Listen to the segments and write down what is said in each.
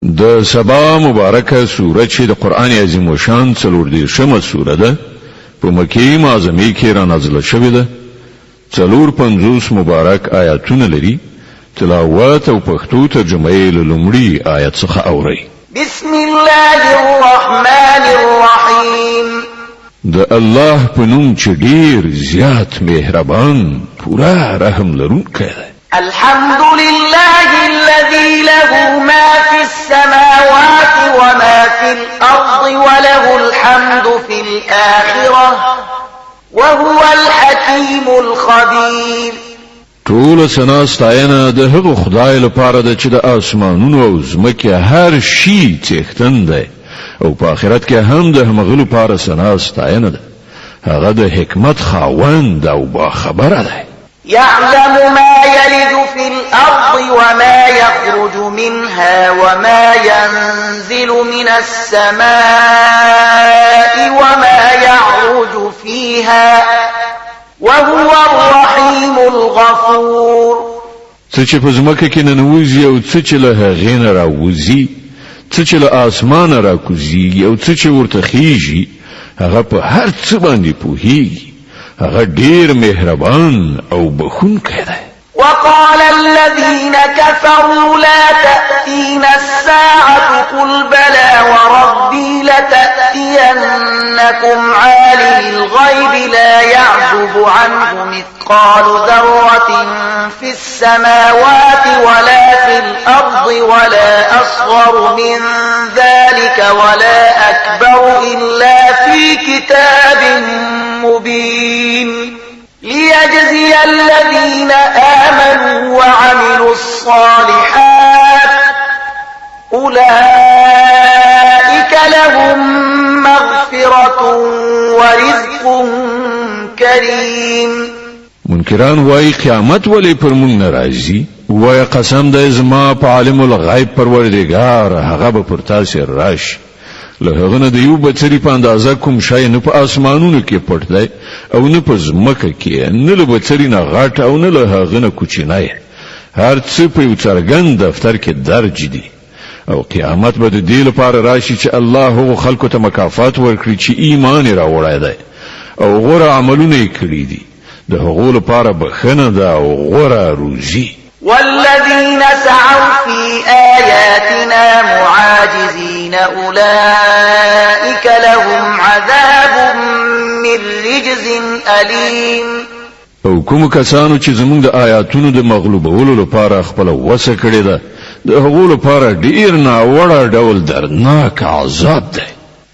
د سبا مبارکه سوره چې د قران عظیم و شان 40 سوره ده په مکه معظمه کې را نازله شوې ده 450 مبارک آیاتونه لري تلاوت او پښتو ترجمه یې لومړی آیت څخه اوري بسم الله الرحمن الرحیم د الله په نوم چې ډیر زیات مهربان پورا رحم لرونکی دی الحمد لله الذي له ما في السماوات وما في الأرض وله الحمد في الآخرة وهو الحكيم الخبير ټول ثنا ستاینه د هغه خدای لپاره د چې د اسمانونو او زمکه هر شی څښتن دی او په آخرت کې هم د همغه لپاره ثنا ستاینه ده هغه د حکمت خاوند او با خبره ده يعلم ما يلج في الأرض وما يخرج منها وما ينزل من السماء وما يعرج فيها وهو الرحيم الغفور څه چې په ځمکه کې ننوځي او څه چې له هغې نه راوځي څه چې له اسمانه راکوزي او څه چې ورته خیږي هغه په هر څه باندې پوهیږي هغه ډیر مهربان او بخښونکی دی وقال الذين كفروا لا تأتينا الساعة قل بلى وربي لتأتينكم عالم الغيب لا يعزب عنه مثقال ذرة في السماوات ولا في الأرض ولا أصغر من ذلك ولا أكبر إلا في كتاب مبين ليجزي الذين آمنوا وعملوا الصالحات أولئك لهم مغفرة ورزق كريم منکران وای قیامت ولی پر مونږ ناراضي وای قسم د زما په عالم الغیب پروردگار هغه به پر تاسو راشي له هغه نه د یو بچری په اندازه کوم شای نه په اسمانونو کې پټ دی او نه په ځمکه کې نه له بچری نه غاټ او نه له هغه نه کوچنی هر څه په یو څرګند دفتر کې درج دي او قیامت به د دې لپاره راشي چې الله هغه خلکو ته مکافات ورکړي چې ایمان راوړی دی او غوره عملونه کړی دي د هغو لپاره بخنه ده او غوره روزي والذين سعوا في آياتنا معاجزين أولئك لهم عذاب من رجز أليم او کوم کسانو چې زموږ د آیاتونو د مغلوبولو لپاره خپل وسه کړی ده د هغو لپاره ډیر ناوړه ډول درناک عذاب ده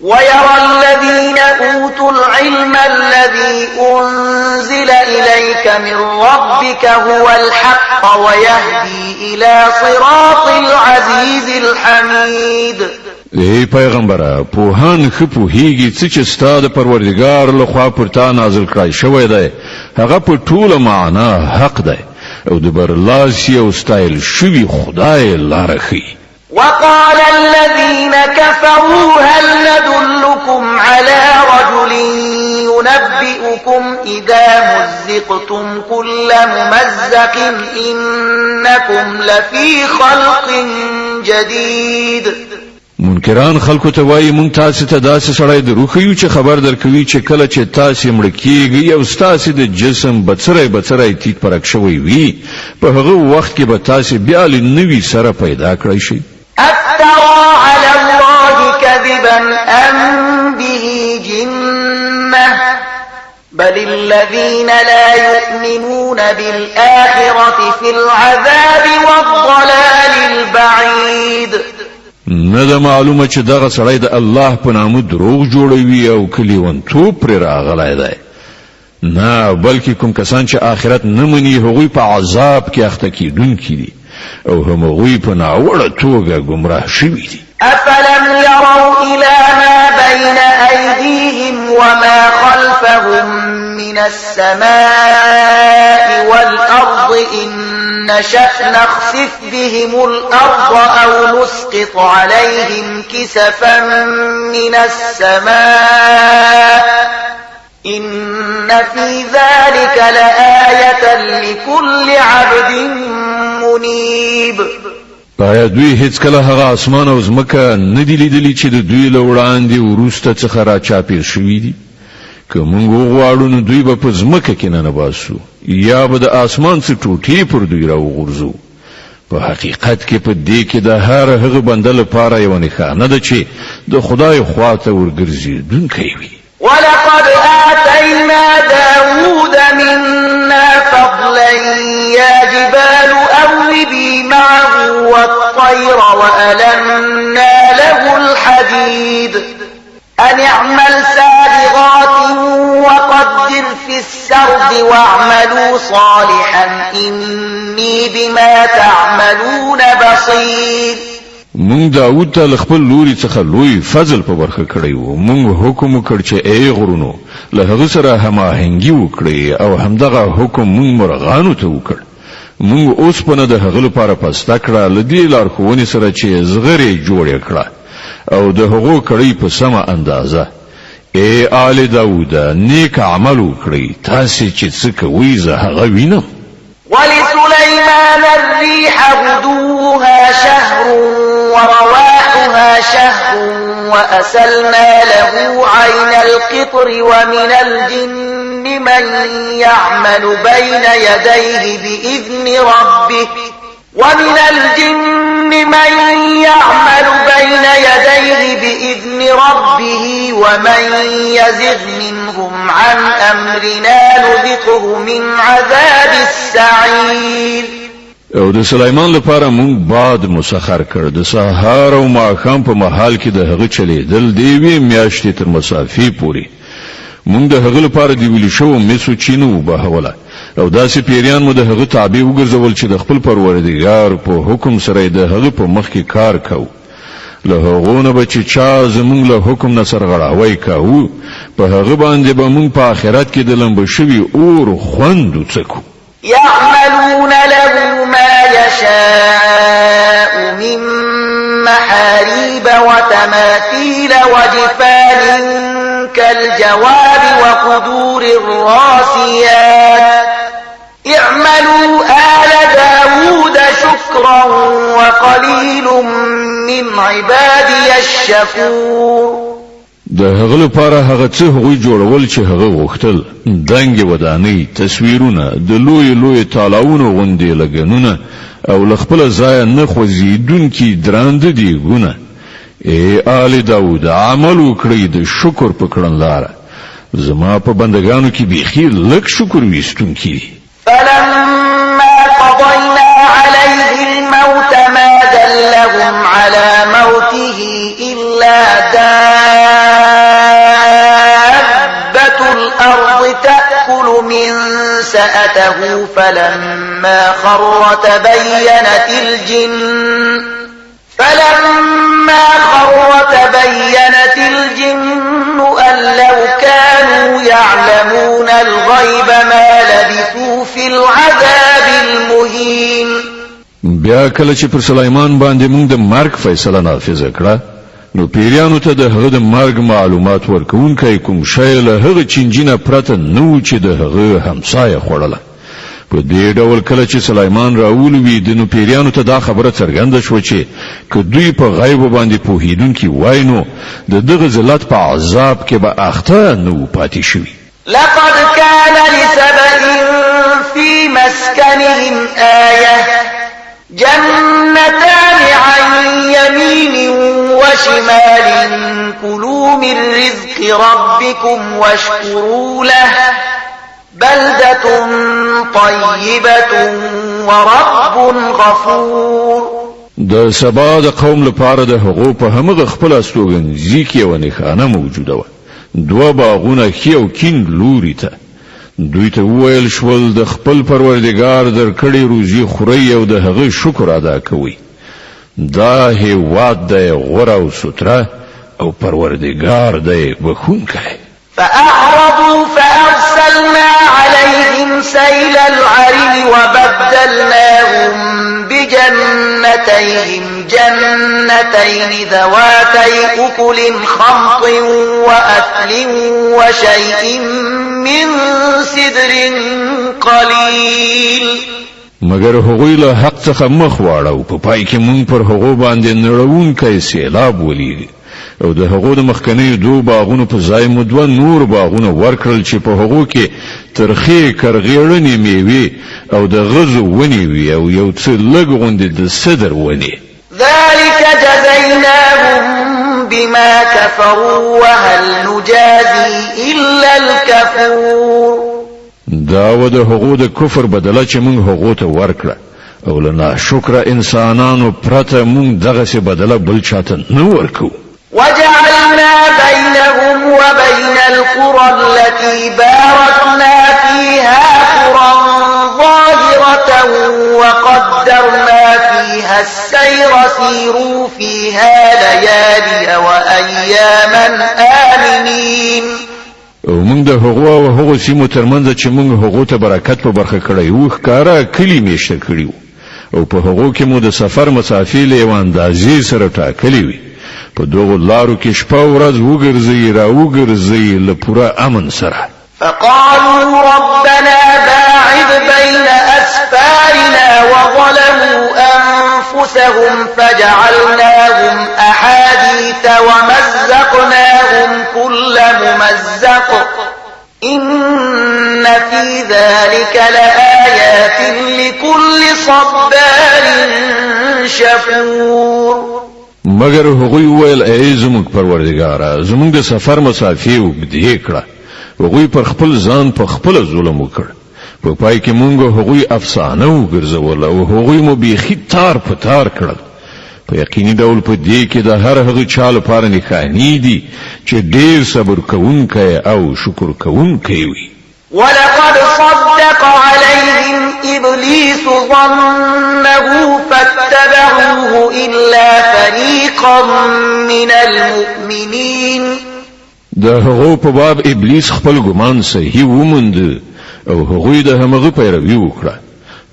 ويرى الذين أوتوا العلم الذي أنزل إليك من ربك هو الحق ويهدي إلى صراط العزيز الحميد ای پیغمبره پوهان خو پوهیږي چې ستاسو د پروردگار له خوا پر تا نازل کړی شوی دی هغه په ټوله معنا حق دی او د برلاسي او ستایل شوی خدای لاره خي وقال الذين كفروا هل ندلكم على رجل ينبئكم إذا مزقتم كل ممزق إنكم لفي خلق جديد منکران خلکو ته وایي مونږ تاسو ته داسې سړی دروخیو چې خبر درکوي چې کله چې تاسو مړ کیږئ او تاسو د جسم بڅری تیت پرک شوی وي په هغه وخت کې به تاسو بیا لنوي سره پیدا کړئ شئ أفترى على الله كذبا أم به جنة بل الذين لا يؤمنون بالآخرة في العذاب والضلال البعيد نه ده معلومه چې دغه سړی د الله په نامه دروغ جوړوي او کلیونتوب پر راغلی دی نه بلکې کوم کسان چې آخرت نه مني هغوی په عذاب کې اخته کیدونکي دي او همغوی په ناوړه توګه گمراه شوي دي أفلم يروا إلى ما بين أيديهم وما خلفهم من السماء والأرض إن نشأ نخسف بهم الأرض أو نسقط عليهم كسفا من السماء إن في ذلك لآية لكل عبد منيب آیا دوی هیڅ کله هغه اسمان او ځمکه نه دی لیدلی چې د دوی له وړاندې وروسته څخه را چاپیر شوي دي؟ که موږ وغواړو نو دوی به په ځمکه کې ننباسو یا به د اسمان څخه ټوټې پر دوی راوغورځو. په حقیقت کې په دې کې د هر هغه بنده لپاره یو نښانه ده چې د خدای خواته ورګرځېدونکی وي. ولقد آتينا داود منا فضلا يا جبال أوبي معه والطير وألنا له الحديد أن اعمل سابغات وقدر في السرد واعملوا صالحا إني بما تعملون بصير. مونږ داوود ته خپل لوري څخه لوی فضل په برخه کړی وو. مونږ حکم وکړ چې ای غرونو له هغه سره هماهنګي وکړي او همدغه حکم مونږ مرغانو ته وکړ. مونږ اوس په نه د هغه لپاره پسته کړه لدی لارښوونې سره چې زغری جوړ کړه او د هغو کړی په سمه اندازه. ای آل داوود نیک عمل وکړئ تاسو چې څه کوئ زه هغه وینم. ولسليمان الريح غدوها شهر ورواحها شهر وأسلنا له عين القطر ومن الجن من يعمل بين يديه بإذن ربه ومن يزغ منهم عن أمرنا نذقه من عذاب السعير. او د سليمان لپاره مونږ باد مسخر کړ د سهار او ماښام په محل کې د هغه چلیدل دی وی میاشتې تر مسافي پوري. مونږ د هغه لپاره دی ویل شو مسو چینو بهوله او داسې پیریان مو د هغه تابع وګرځول چې د خپل پروردګار په حکم سره د هغه په مخ کې کار کوي. له هغونه به چې چا زمونږ له حکم نه سرغړاوی کوي په هغه باندې به مونږ په آخرت کې د لمبه شوي اور خوند وڅکو. يعملون له ما يشاء من محاريب وتماثيل وجفان كالجواب وقدور الراسيات اعملوا آل داود شكرا وقليل من عبادي الشكور. د هغه لپاره هغه څه هغوی جوړول چې هغه غوښتل دنګ ودانۍ تصویرونه د لوی تالاونو غوندې لګنونه او لخپل ځای نه خوځیدونکي دراند دیګونه. ای آل داود عمل وکړئ د شکر په کړنلاره زما په بندگانو کې بیخي لږ شکر ویستونکي. فلما قضينا عليه الموت ما دلهم على موته إلا دابة الأرض تأكل من سأته فلما خر تبينت الجن أن لو كانوا يعلمون الغيب ما لبثوا في العذاب المهين. بیا کله چې پر سليمان باندې موږ د مرګ فیصله نافذ کړه نو پیریانو ته د هغه د مرګ معلومات ورکوونکی کوم شی له هغه چنجینه پرته نو چې د هغه همسایه خوړله. په دې ډول کله چې سليمان راولوي د نو پیریانو ته دا خبره څرګنده شو چې که دوی په غیب باندې پوهیدونکي وای نو د دغه ذلت په عذاب کې به اخته نو پاتې شوي. لقد كان لسبأ في مسكنهم آية جنتان عن يمين وشمال كلوا من رزق ربكم واشكروا له بلدة طيبة ورب غفور. د سبا د قوم لپاره د هغو په همغه خپل استوګنځي کې یوه نښانه موجوده وه. دوه باغونه ښي او کیڼ لوري ته. دوی ته وویل شول د خپل پروردګار درکړې روزي خورئ او د هغه شکر ادا کوئ. دا هیواد دی غوره او ستره او پروردګار دی بخښونکی. فأعرضوا فأرسلنا عليهم سيل العرم وبدلناهم بجنتين ذواتي أكل خمط وأثل وشيء من سدر قليل. مگر هغوی له حق څخه مخ واړو په پای کې مونږ پر هغو باندې نړونکی سیلاب ولیږي او د هغو د مخکنیو دوه باغونو په ځای مو دوه نور باغونه ورکړل چې په هغو کې ترخې کرغېړنې میوې او د غزو ونې وي او یو څه لږ غوندې د سدر ونې. ذلك جزيناهم بما كفروا وهل نجازي إلا الكفور. دا و د هغو د کفر بدله چې مونږ هغو ته ورکړه او له ناشکره انسانانو پرته مونږ دغسې بدله بل چاته نه ورکو. وجعلنا بينهم وبين القرى التي باركنا فيها قرى ظاهرة وقدرنا فيها السير سيروا فيها ليالي وأياما آمنين. او موږ د هغو او هغو سیمو ترمنځ چې موږ هغو ته برکت په برخه کړی وو ښکاره کلي میشته کړي وو او په هغو کې مو د سفر مسافې له یوه اندازې سره ټاکلې وي. په دغو لارو کې شپه ورځ وګرځئ را وګرځئ له پوره امن سره. فقالوا ربنا باعد بين أسفارنا وظلموا أنفسهم فجعلناهم أحاديث ومزقناهم كل ممزق إن في ذلك لآيات لكل صبار شكور. مگر هغوی ویل ای زموږ پروردګاره زموږ د سفر مسافې اوږدې کړه. هغوی پر خپل ځان په خپله ظلم وکړ. په پای کې مونږ هغوی افسانه وګرځول او هغوی مو بیخي تار په تار کړل. په یقیني ډول په دې کې د هر هغه چا لپاره نښانې دي چې ډېر صبر کوونکی او شکر کوونکی وي. ولقد صدق عليهم إبليس ظنه فاتبعوه إلا فريقا من المؤمنين. د هغو په باب ابلیس خپل ګمان صحیح وموند او هغوی د همغه پیروي وکړه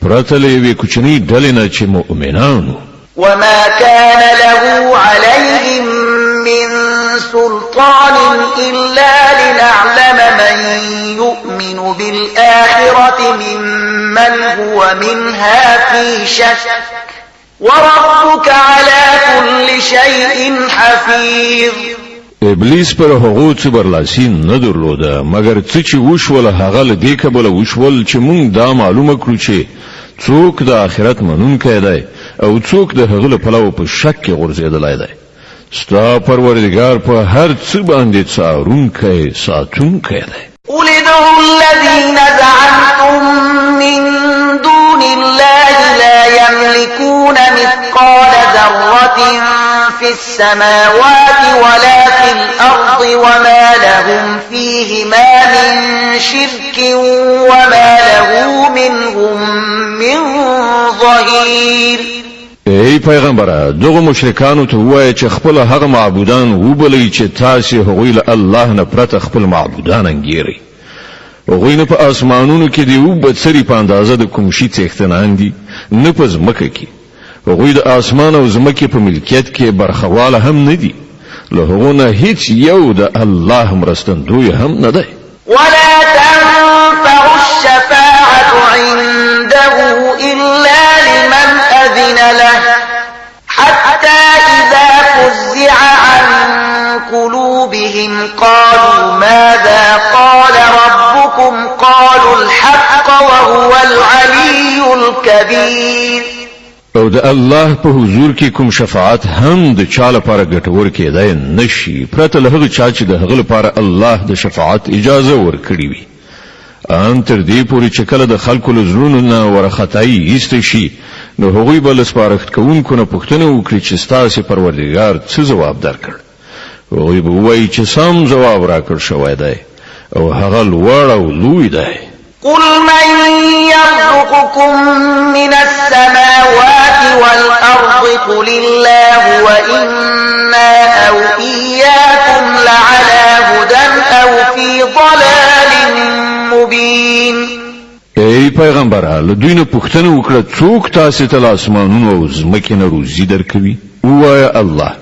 پرته له یوې کوچنۍ ډلې نه چې مؤمنانو. وما كان له عليهم من سلطان إلا لنعلم من يؤمن بالآخرة ممن هو منها في شك وربك على كل شيء حفيظ. ابلیس پر هغو څه برلاسي نه درلوده مګر څه چې وشول هغه له دې کبله وشول چې مونږ دا معلومه کړو چې څوک د آخرت منونکی دی او څوک د هغه له پلوه په شک کې غورځېدلی دی. ستا پروردګار په هر څه باندې څارونکی ساتونکی دی. قل ادعوا الذين زعمتم من دون الله لا يملكون مثقال ذرة في السماوات ولا في الأرض وما لهم فيهما من شرك وما له منهم من ظهير. ای پیغمبره دغه مشرکانو ته وایي چې خپل هغه معبودان وبلئ چې تاسې هغوی له الله نه پرته خپل معبودان انګیرئ. هغوی نه په اسمانونو کې د یو بڅري په اندازه د کوم شي څښتنان دي نه په ځمکه کې. هغوی د اسمان او ځمکې په ملکیت کې برخواله هم نه دي. له هغو نه هیڅ یو د الله مرستندوی هم نه دی. ولا تنفع الشفاعة عنده إلا لمن أذن له حتى إذا فزع عن قلوبهم قالوا ماذا قال ربكم قالوا الحق وهو العلي الكبير. او د الله په حضور کې کوم شفاعت هم د چا لپاره ګټور کېدای نشي پرته له هغه چا چې د هغه لپاره الله د شفاعت اجازه ورکړي وي. ان تر دې پورې چې کله د خلکو له زړونو نه ورختایي ایست شي نو هغوی به له سپارښت کوونکو نه پوښتنه وکړي چې ستاسې پروردګار څه ځواب درکړ. هغوی به ووایي چې سم ځواب راکړ شوی دی او هغه لوړ او لوی دی. قل من يرزقكم من السماوات والأرض قل الله وإنا أو إياكم لعلى هدى أو في ضلال مبين. ای پیغمبره له دوی نه پوښتنه وکړه څوک تاسې ته له اسمانونو او ځمکې نه روزي درکوي؟ ووایه الله.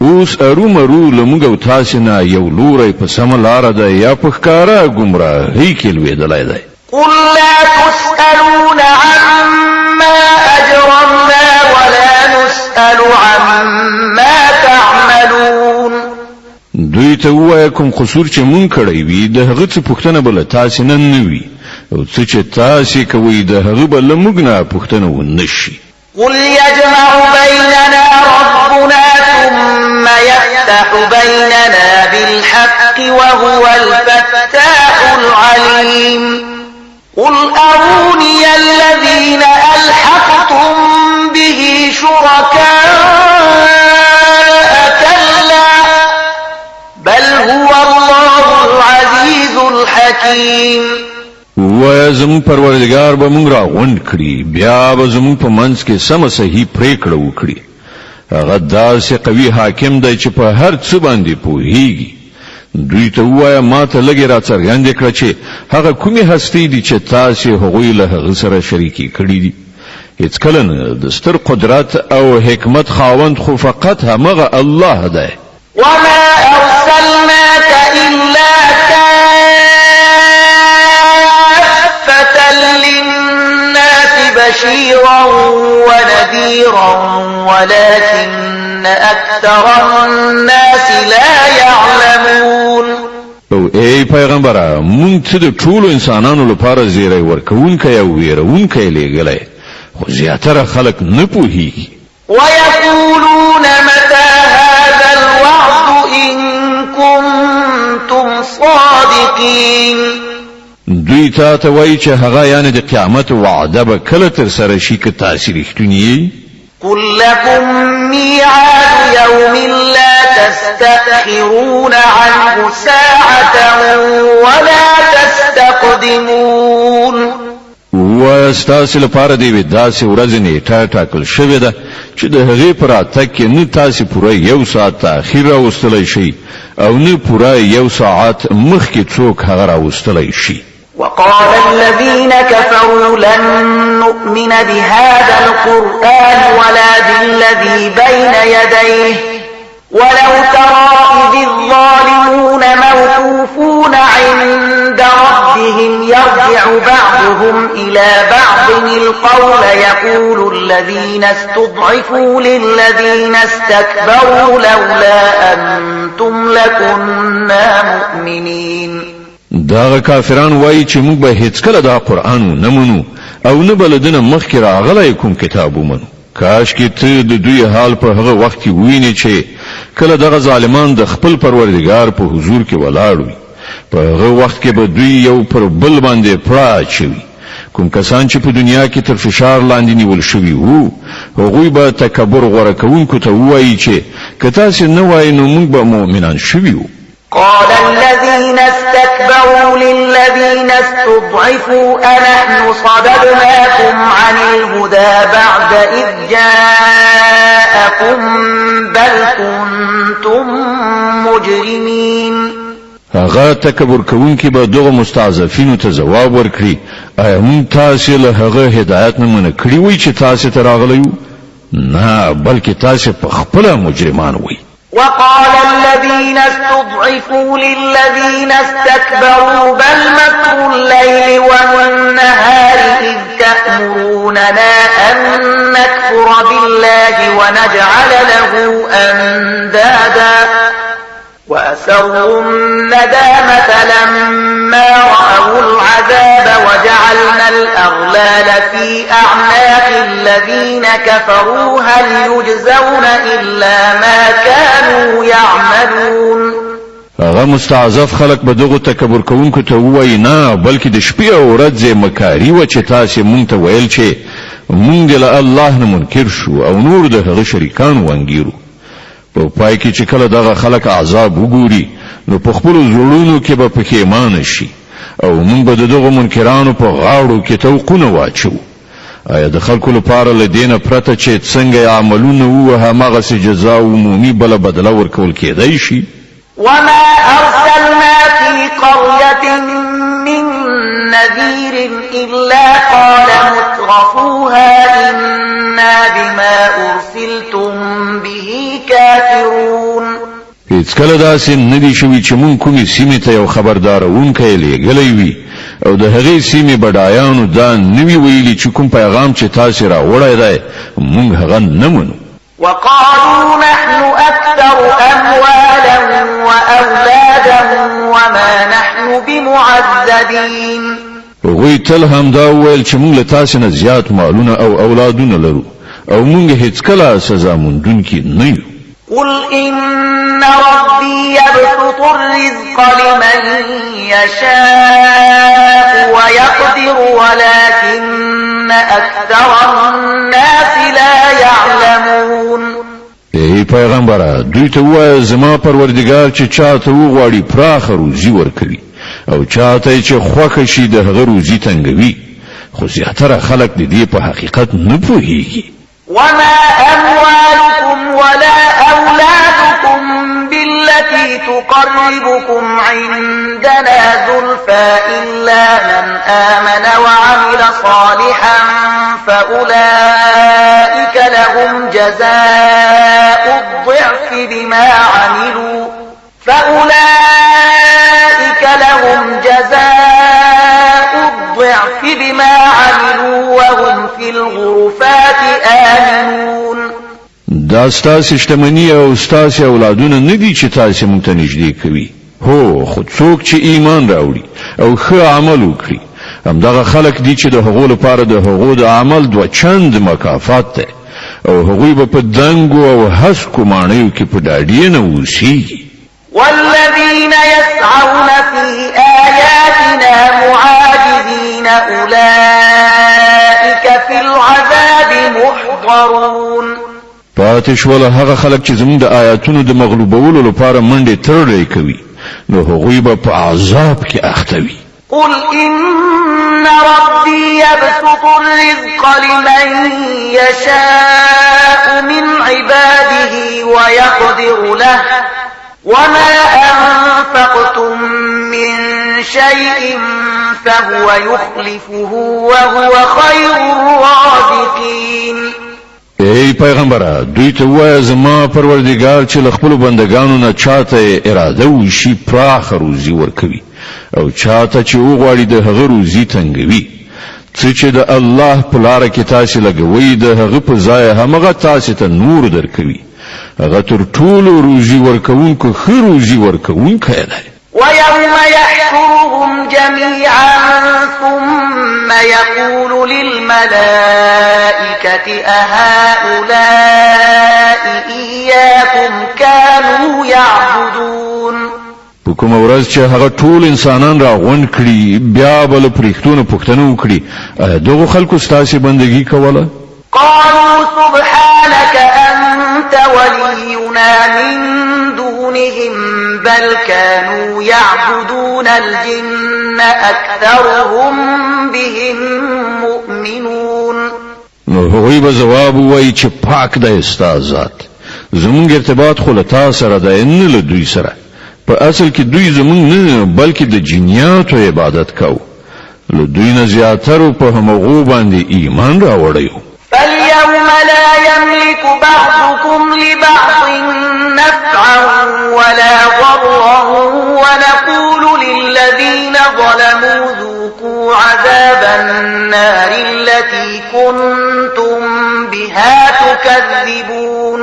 اوس ارومرو له موږ او تاسې نه یو لوری په سمه لاره ده یا په ښکاره ګمراهۍ کې لوېدلی دی. قل لا تسألون عما أجرمنا ولا نسأل عما تعملون. دوی ته ووایه کوم قصور چې مونږ کړی وي د هغه څه پوښتنه به له تاسې نه وي او څه چې تاسې کوئ د هغه به له موږ نه پوښتنه ونه شي. قل يجمع بيننا ربنا ثم يفتح بيننا بالحق وهو الفتاح العليم. قل أروني الذين ألحقتم به شركاء كلا بل هو الله العزيز الحكيم. وای زمون پروردگار به مونږ راغونډ کړي بیا به زمون په منځ کې سم صحیح پریکړه وکړي. هغه داسې قوي حاکم دی چې په هر څه باندې پوهیږي. دوی ته وایه ما ته لږې راڅرګندې کړه چې هغه کومې هستۍ دي چې تاسې هغوی له هغه سره شریکې کړي دي. هېڅکله نه د ستر قدرت او حکمت خاوند خو فقط همغه الله دی. وما أرسلناك إلا كافة للناس بشيرا ونذيرا ولكن أكثر الناس لا يعلمون. او ای پیغمبره مونږ ته د ټولو انسانانو لپاره زیری ورکوونکی او ویرونکی لېږلی خو زیاتره خلک نه پوهیږي. ويقولون متى هذا الوعد إن كنتم صادقين. دوی ته وایي چې هغه یعنی د قیامت وعده به کله تر سره شي که تاسې رښتونی یې. قل لكم ميعاد يوم لا تستأخرون عنه ساعة ولا تستقدمون. ستاسې لپاره دی داسې ورځ نیټه ټاکل شوې ده چې د هغې په راتګ کې نه تاسې پوره 1 ساعت تاخیر راوستلی شئ او نه پوره 1 ساعت مخکې څوک هغه راوستلی شي. وقال الذين كفروا لن نؤمن بهذا القرآن ولا بالذي بين يديه ولو ترى إذ الظالمون موقوفون عند ربهم يرجع بعضهم إلى بعض القول يقول الذين استضعفوا للذين استكبروا لولا أنتم لكنا مؤمنين. دا کافران وایي چې موږ به هیڅکله دا قرآن نه منو او نه بلدنه مخکې راغلی کوم کتاب ومنو. کاش کې ته د دوی حال په هغه وخت کې ویني چې کله دغه ظالمان د خپل پروردگار په حضور کې ولاړ وي. په هغه وخت کې به دوی یو پر بل باندې پړه اچوي. کوم کسان چې په دنیا کې تر فشار لاندې نیول شوي وو هغوی به تکبر غوره کوونکو ته ووایي چې که تاسې نه وایي نو موږ به مؤمنان شوي وو. قال الذين استكبروا للذين استضعفوا أنحن صددناكم عن الهدى بعد إذ جاءكم بل كنتم مجرمين. هغه تکبر کوونکی به دغه مستضعفینو ته جواب ورکړي ایا موږ تاسو له هغه هدایت نه منع کړی وای چې تاسو ته راغلی یو؟ نه بلکې تاسو په خپل مجرمان وای. وقال الذين استضعفوا للذين استكبروا بل مكر الليل والنهار إذ تأمروننا أن نكفر بالله ونجعل له أندادا وأسروا الندامة لما رأوا العذاب وجعلنا الأغلال في أعناق الذين كفروا هل يجزون إلا ما كانوا يعملون. هغه مستعذف خلق به دغه تکبر کوونکو ته وایي نه بلکې د شپې او ورځې مکاري و چې تاسو مونږ ته ویل چې مونږ له الله نه منکر شو او نور د هغه شریکان وانګیرو. په پای کې چې کله دغه خلک عذاب وګوري نو په خپل زړونو کې به پښیمانه شي او موږ به دغه منکرانو په غاړو کې توقونه واچو. آیا د خلکو لپاره له دینه پرته چې څنګه عملونه وو هماغه جزا عمومي بل بدله ورکول کېدای شي؟ وما أرسلنا في قرية من نذير إلا قال مترفوها إنا بما أرسلتم به كافرون. هیڅ کله داسې نه دي شوي چې مونږ کومې سیمې ته یو خبردارونکی لېږلی وي او د هغې سیمې بډایانو دا نوي ویلي چې کوم پیغام چې تاسې راوړی دی مونږ هغه نه منو. وقالوا نحن أكثر أموالا وأولادا وما نحن بمعذبين. هغوی تل همدا وویل چې مونږ له تاسې نه زیات مالونه او اولادونه لرو او مونږ هیڅ کله سزا موندونکي نه یو. قل إن ربي يبسط الرزق لمن يشاء ويقدر ولكن أكثر الناس لا يعلمون. ای پیغمبره دوی ته ووایه زما پروردګار چې چاته وغواړي پراخه روزي ورکوي او چاته چې خوښه شي د هغه روزي تنګوي خو زیاتره خلک د دې په حقیقت نه پوهیږي. وما أموالكم ولا أولادكم بالتي تقربكم عندنا زلفى إلا من آمن وعمل صالحا فأولئك لهم جزاء الضعف بما عملوا وهم في الغرفات آمنون. دا ستاسو شتمنی او ستاسو اولادونه ندي چې تاسو مونږ ته نږدې کوي. هو خو څوک چې ایمان راوړي او ښه عمل وکړي همدغه خلک دي چې د هغو لپاره د هغو د عمل دوه چند مکافات ده او هغوی به په دنګو او هسکو ماڼیو کې په ډاډې نه اوسېږي. والذين يسعون في آياتنا معاجزين أولئك في العذاب محضرون. پاتې شول هغه خلک چې زموږ د آیاتونو د مغلوبولو لپاره منډې ترړې کوي نو هغوی به په عذاب کې اخته وي. قل إن ربي يبسط الرزق لمن يشاء من عباده ويقدر له وما أنفقتم من شيء فهو يخلفه وهو خير الرازقين. ای پیغمبره دوی ته وایه زما پروردګار چې له خپلو بندگانو نه چاته اراده وشي پراخه روزي ورکوي او چاته چې وغواړي د هغه روزي تنګوي. څه چې د الله په لاره کې تاسې لګوئ د هغه په ځای همغه تاسې ته نور درکوي. هغه تر ټولو روزي ورکوونکو ښه روزي ورکوونکی دی. ويوم يحشرهم جميعا ثم يقول للملائكة أهؤلاء إياكم كانوا يعبدون. په کومه ورځ چې هغه ټول انسانان راغونډ کړي بیا به له پرښتونو پوښتنه وکړي دغو خلکو ستاسې بندګي کوله؟ قالوا سبحانك أنت ولينا من دونهم بل كانوا يعبدون الجن أكثرهم بهم مؤمنون. نو هغوی به جواب وایي چې پاک دی ستا ذات زمونږ ارتباط خو له تا سره دی نه له دوی سره. په اصل کې دوی زمونږ نه بلکې د جنیاتو عبادت کوو. له دوی نه زیاترو په همغو باندې ایمان راوړی وو. فاليوم لا يملك بعضكم لبعض نفعا ولا ضرا ونقول للذين ظلموا ذوقوا عذاب النار التي كنتم بها تكذبون.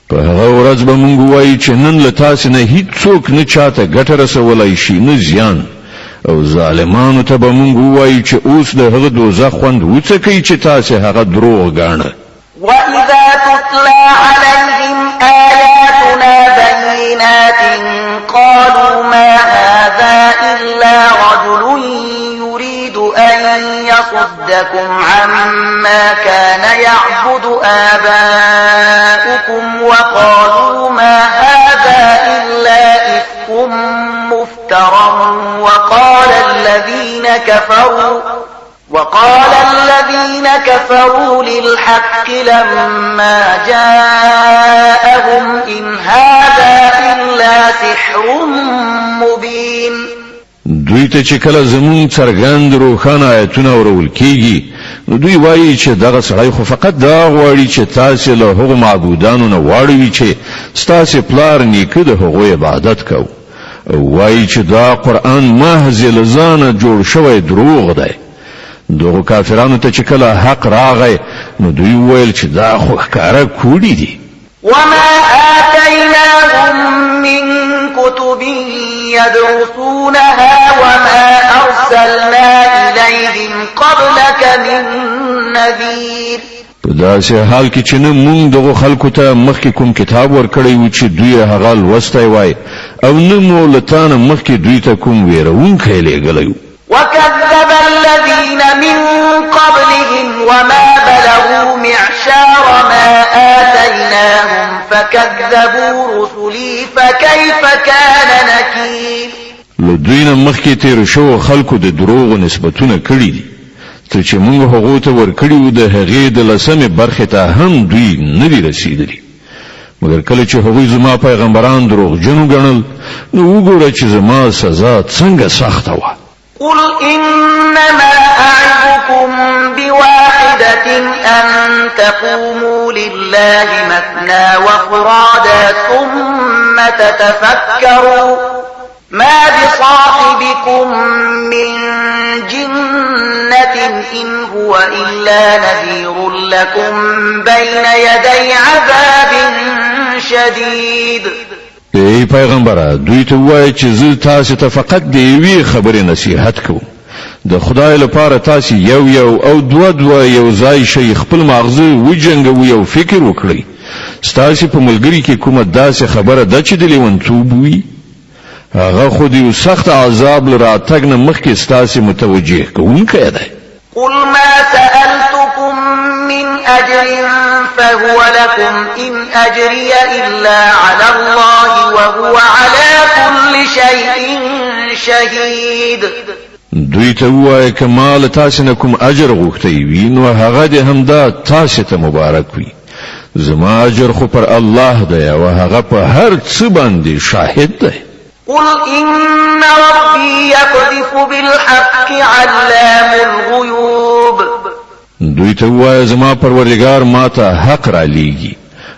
په هغه ورځ به مونږ وایو چې نن له تاسې نه هیڅوک نه چاته ګټه رسولی شي نه زیان او ظالمانو ته به مونږ ووایو چې اوس د هغه دوزخ خوند وڅکئ چې تاسې هغه دروغ ګاڼه. وإذا تتلى عليهم آياتنا بينات قالوا ما هذا إلا رجل يريد أن يصدكم عما كان يعبد آباؤكم وقالوا ما هذا إلا إفك مفترى وقال الذين كفروا للحق لما جاءهم إن هذا إلا سحر مبين. دوی ته چې کله زمون څرګند روښانه آیتونه ورول کیږي نو دوی وایي چې دغه سړی خو فقط دا غواړي چې تاسو له هغو معبودانو نه واړوي چې ستاسو پلار نیکه د هغو عبادت کوي او وایي چې دا قرآن محض له ځانه جوړ شوی دروغ دی دغه کافرانو ته چې کله حق راغی نو دوی ویل چې دا خو ښکاره کوډي دي وما آتيناهم من كتب يدرسونها وما أرسلنا إليهم قبلك من نذير په داسې حال کې چې نه مونږ دغه خلکو ته مخکې کوم کتاب ورکړی و چې دوی هغه لوستی وای او نه مو له تا نه مخکې دوی ته کوم ویرونکی لیږلی وكذب الذين من قبلهم وما بلغوا معشار ما آتيناهم فكذبوا رسلي فكيف كان نكير له دوی نه مخکې تیر شو خلکو د دروغو نسبتونه کړي دي ته چې موږ هغو ته ورکړي وو د هغې د لسمې برخې ته هم دوی نه دي رسېدلي مګر کله چې هغوی زما پیغمبران دروغجن وګڼل نو وګوره چې زما سزا څنګه سخته وه قل إنما أعظكم بواحدة أن تقوموا لله مثنى وفرادا ثم تتفكروا ما بصاحبكم من جنة إن هو إلا نذير لكم بين يدي عذاب شديد ای پیغمبره دوی ته وایي چې زه تاسو ته فقط د یوې خبرې نصیحت کوم د خدای لپاره تاسو یو او دوه یو ځای شي خپل مغزه وجنګوي او فکر وکړي ستاسو په ملګری کې کومه داسې خبره ده چې د لیونتوب وي هغه خو د سخت عذاب لراتګ نه مخکې ستاسو متوجه کوونکی دی قل ما سألتكم من أجر فهو لكم إن أجري إلا على الله وهو على كل شيء شهيد دوی ته وایي که ما له تاسو نه کوم اجر غوښتی وي نو هغه دې همدا تاسو ته مبارک وي زما اجر خو پر الله دی او هغه په هر څه باندې شاهد دی قل إن ربي يقذف بالحق علام الغيوب دوی ته وایي زما پروردگار ما ته حق را لیږي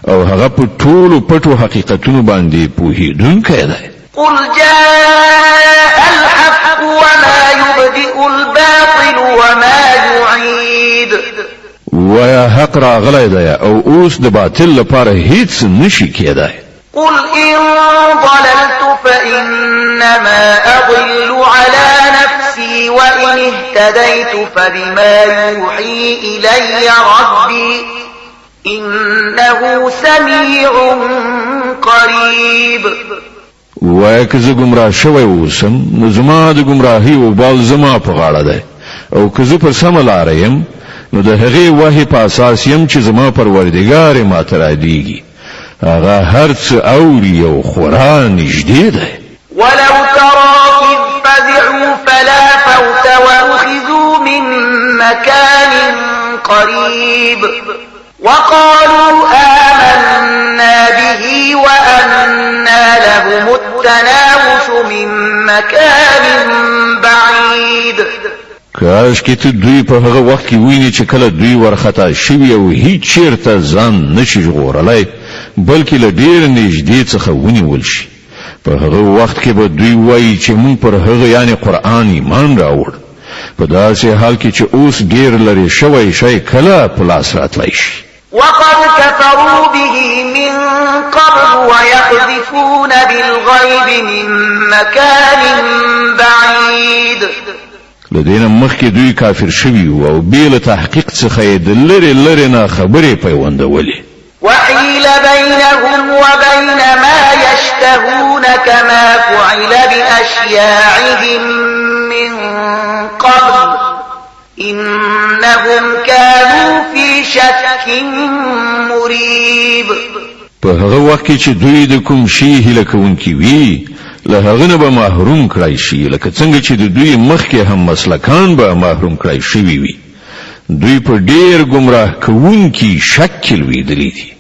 او هغه په ټولو پټو حقیقتونو باندې پوهیدونکی دی قل جاء الحق وما يبدئ الباطل وما يعيد ویا حق راغلی دی او اوس د باطل لپاره هیڅ نشي کېدای قل إن ضللت فإنما أضل على نفسي وإن اهتديت فبما يوحي إلي ربي إنه سميع قريب وای که زه گمراه شوی اوسم نو زما د گمراهی او بال زما په غاړه ده او که زه په سمه لاره یم نو د هغې وحی په اساس یم چې زما پروردګار ما ته رادیږي هغه هر څه اوري او خورا نږدې ده ولو ترى إذ فزعوا فلا فوت وأخذوا من مكان قريب وقالوا آمنا به وأنى لهم التناوش من مكان بعيد کاش کې ته دوی په هغه وخت کې ویني چې کله دوی ورخطا شوي او هیڅ چیرته ځان نشي ژغورلی بلکې له ډېر نږدې څخه ونیول شي په هغه وخت کې به دوی وایي چې مونږ پر هغه یعنی قرآن ایمان راوړ په داسې حال کې چې اوس ډېر لرې شوی شی کله په لاس راتلی شي وقد كفروا به من قبل ويقذفون بالغيب من مكان بعيد لدينا مخکې دوی کافر شوي او بې له تحقیق څخه یې د لرې نه خبرې پیوندولې وحيل بينهم وبين ما يشتهون كما فعل بأشياعهم من قبل إنهم كانوا في شك مريب په هغه وخت کې چې دوی د کوم شي هیله کوونکي وي له هغه نه به محروم کړای شي لکه څنګه چې د دوی مخکې هم مسلکان به محروم کړای شوي وي دوی په ډېر گمراه کوونکي شک کې لویدلي دي